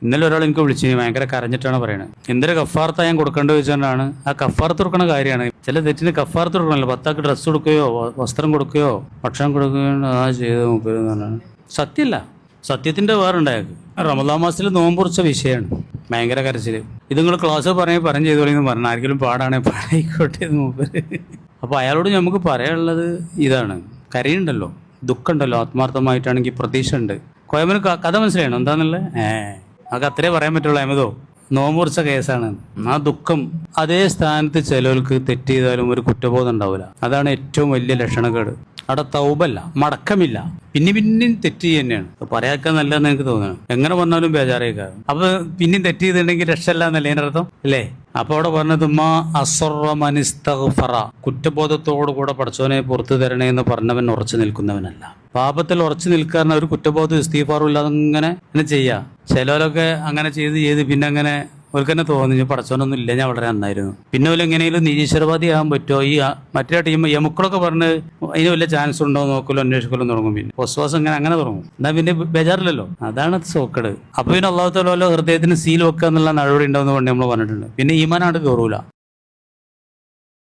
ഇന്നലെ ഒരാൾ എനിക്ക് വിളിച്ചു ഭയങ്കര കരഞ്ഞിട്ടാണ് പറയുന്നത്. എന്തൊരു കഫാർത്ത ഞാൻ കൊടുക്കേണ്ടത് വെച്ചുകൊണ്ടാണ്. ആ കഫാർത്ത് കൊടുക്കണ കാര്യമാണ്. ചില തെറ്റിന് കഫാർത്ത് കൊടുക്കണമല്ലോ. ഭർത്താക്ക് ഡ്രസ്സ് കൊടുക്കുകയോ വസ്ത്രം കൊടുക്കുകയോ ഭക്ഷണം കൊടുക്കുകയോ ആ ചെയ്ത് മൂപ്പര് എന്ന് പറഞ്ഞാണ്. സത്യമല്ല, സത്യത്തിന്റെ വേറുണ്ടായത്. റമദാൻ മാസത്തിൽ നോമ്പുറിച്ച വിഷയമാണ്. ഭയങ്കര കരച്ചില്. ഇത് നിങ്ങൾ ക്ലാസ് പറഞ്ഞ് ചെയ്തോളിന്ന് പറഞ്ഞു. ആർക്കെങ്കിലും പാടാണെ പാടായിക്കോട്ടെ എന്ന് മൂപ്പര്. അപ്പോൾ അയാളോട് നമുക്ക് പറയാനുള്ളത് ഇതാണ്. കരയുണ്ടല്ലോ, ദുഃഖമുണ്ടല്ലോ, ആത്മാർത്ഥമായിട്ടാണെങ്കിൽ പ്രതീക്ഷ ഉണ്ട്. കോയമ്പന് കഥ മനസ്സിലായണം എന്താന്നുള്ളത്. നമുക്ക് അത്രേ പറയാൻ പറ്റുള്ളൂ. അഹമ്മദോ, നോമ്പുറിച്ച കേസാണ്. ആ ദുഃഖം അതേ സ്ഥാനത്ത് ചിലവർക്ക് തെറ്റ് ചെയ്താലും ഒരു കുറ്റബോധം ഉണ്ടാവില്ല. അതാണ് ഏറ്റവും വലിയ ലക്ഷണക്കേട്. അവിടെ തൗബല്ല, മടക്കമില്ല, പിന്നെയും തെറ്റ് ചെയ്യുക തന്നെയാണ്. പറയാക്കാൻ നല്ലതെന്ന് എനിക്ക് തോന്നുന്നു. എങ്ങനെ പറഞ്ഞാലും ബേജാറേക്കാണ്. അപ്പൊ പിന്നെയും തെറ്റ് ചെയ്തിട്ടുണ്ടെങ്കിൽ രക്ഷല്ല എന്നല്ലേ അതിൻ്റെ അർത്ഥം അല്ലേ? അപ്പൊ അവിടെ പറഞ്ഞത് കുറ്റബോധത്തോടു കൂടെ പടച്ചോനെ പുറത്തു തരണേ എന്ന് പറഞ്ഞവൻ ഉറച്ചു നിൽക്കുന്നവനല്ല. പാപത്തിൽ ഉറച്ചു നിൽക്കാൻ ഒരു കുറ്റബോധം ഇസ്തിഗ്ഫാറും ഇല്ലാതെ അങ്ങനെ ചെയ്യാ. ചിലവരൊക്കെ അങ്ങനെ ചെയ്ത് പിന്നെ അങ്ങനെ അവർക്ക് തന്നെ തോന്നി പടച്ചോനൊന്നും ഇല്ല, ഞാൻ വളരെ നന്നായിരുന്നു. പിന്നെ ഓല് എങ്ങനെയും നിരീശ്വരവാദി ആകാൻ പറ്റുമോ? ഈ മറ്റേ ടീം യമുക്കളൊക്കെ പറഞ്ഞ് അതിന് വല്ല ചാൻസ് ഉണ്ടോ നോക്കലോ അന്വേഷിക്കലും തുടങ്ങും. പിന്നെ വിശ്വാസം അങ്ങനെ തുടങ്ങും. എന്നാൽ പിന്നെ ബേജാറില്ലല്ലോ. അതാണ് സോക്കട്. അപ്പൊ പിന്നെ അള്ളാഹു തആല ഹൃദയത്തിന് സീൽ വെക്കുക എന്നുള്ള നടപടി ഉണ്ടാവുന്ന കൊണ്ട് നമ്മൾ പറഞ്ഞിട്ടുണ്ട്. പിന്നെ ഈമാനാണ്ട് കയറൂല.